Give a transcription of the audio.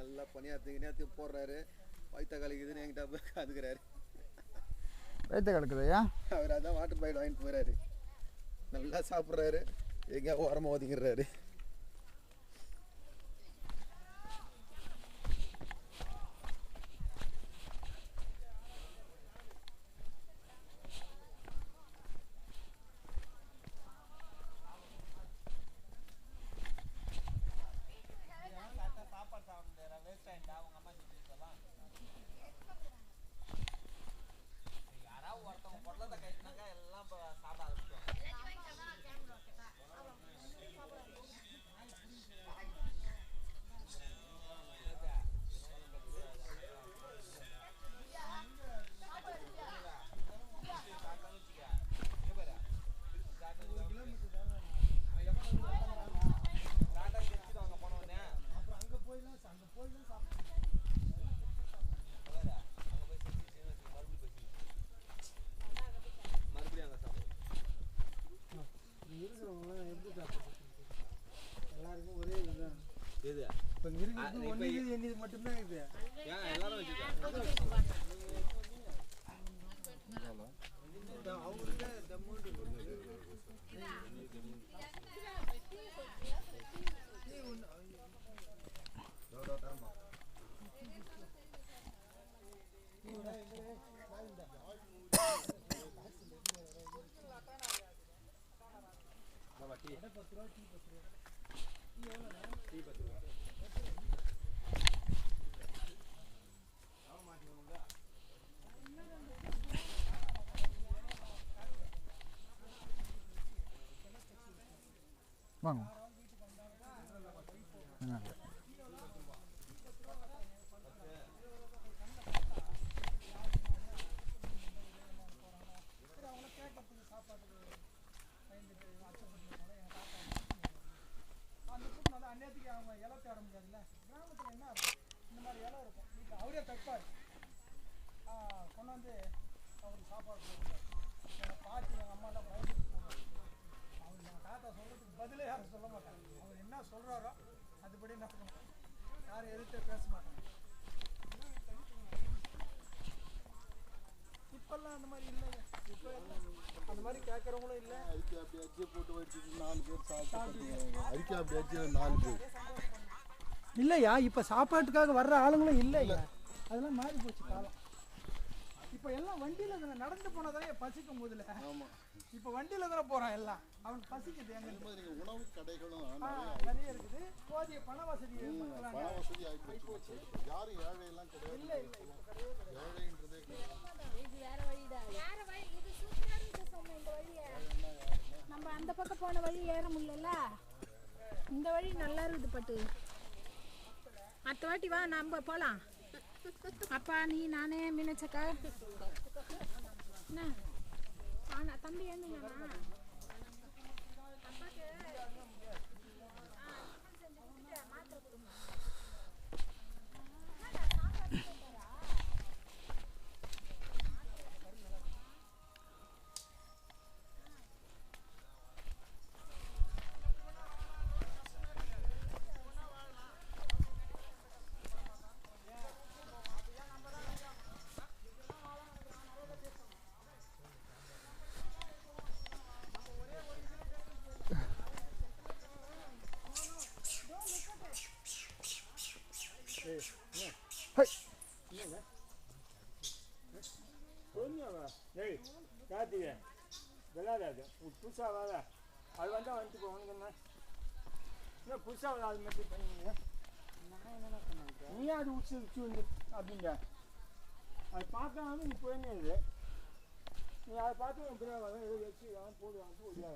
நல்லா பனியாரத்துக்கு போடுறாரு. வயிற்ற கலக்குதுன்னு என்கிட்ட போய் காதுக்கிறாரு. வயிற்ற கலக்குதையா? அவர் அதான் வாட்டர் பாயில் வாங்கிட்டு போகிறாரு. நல்லா சாப்பிட்றாரு, எங்கேயா ஓரமாக ஒதுங்கிடுறாரு. எல்லாருக்கும் ஒரே இதுதான். இப்போ இருக்கிறது மட்டும்தான் இது. எல்லாரும் அவங்களுக்கு வாங்க அந்நேரத்துக்கு அவங்க இலை தேட முடியாதுல்ல. கிராமத்தில் என்ன இந்த மாதிரி இலை இருக்கும், வீட்டில் அவரே தைப்பார், கொண்டாந்து அவருக்கு சாப்பாடு போடுவார். எங்கள் பாட்டி எங்கள் அம்மாலாம் வயசுக்கு போடுவாங்க. அவர் எங்கள் தாத்தா சொல்கிறதுக்கு பதிலே யாரும் சொல்ல மாட்டாங்க. அவர் என்ன சொல்கிறாரோ அதுபடி நடக்கணும். யாரும் எதிர்த்தே பேச மாட்டாங்க. இப்பெல்லாம் அந்த மாதிரி இல்லைங்க. இப்போ அந்த மாதிரி கேட்குறவங்களும் இல்லை. அதுக்கு அப்படி அரிசி போட்டு வச்சுட்டு 4 பேர் சாப்பிட்டு அதுக்கு அப்படி அரிசி 4 பேர் இல்லையா. இப்போ சாப்பாட்டுக்காக வர்ற ஆளுங்களும் இல்லையா. அதெல்லாம் மாறி போச்சு காலம். இப்போ எல்லாம் வண்டியில் தானே நடந்து போனதானே பசிக்கும் போதில். ஆமாம், இப்போ வண்டியில் தானே போகிறான் எல்லாம். அவனுக்கு பசிக்குது. எங்க உணவு கடைகளும் நிறைய இருக்குது. போதிய பண வசதி ஆகி போச்சு. யாரும் ஏழையெல்லாம் கிடையாது. இல்லை இல்லை, இப்போ கிடையாது. ஏழைன்றதே இது வேற வழிதான். வேற வழி. இது சூப்பரா இருக்கு சொன்ன இந்த வழியை. நம்ம அந்த பக்கம் போன வழி ஏற முடியல. இந்த வழி நல்லா இருக்குது பட்டு. அடுத்த வாட்டி வா நம்ம போலாம். அப்பா நீ நானே மீனச்சக்கா என்ன தம்பி ஏந்துங்கண்ணா. கார்த்திகை விளையாடாது புதுசாக வாழ அது வந்தால் வந்துட்டு போகணுங்க. என்ன புதுசாக அது மட்டும் பண்ணீங்க. நீ அது உச்சி வந்து அப்படிங்க அது பார்க்காம நீ போயினே இது. நீ அதை பார்த்து பின்னாடி ஏதோ வச்சு போடுவாங்க.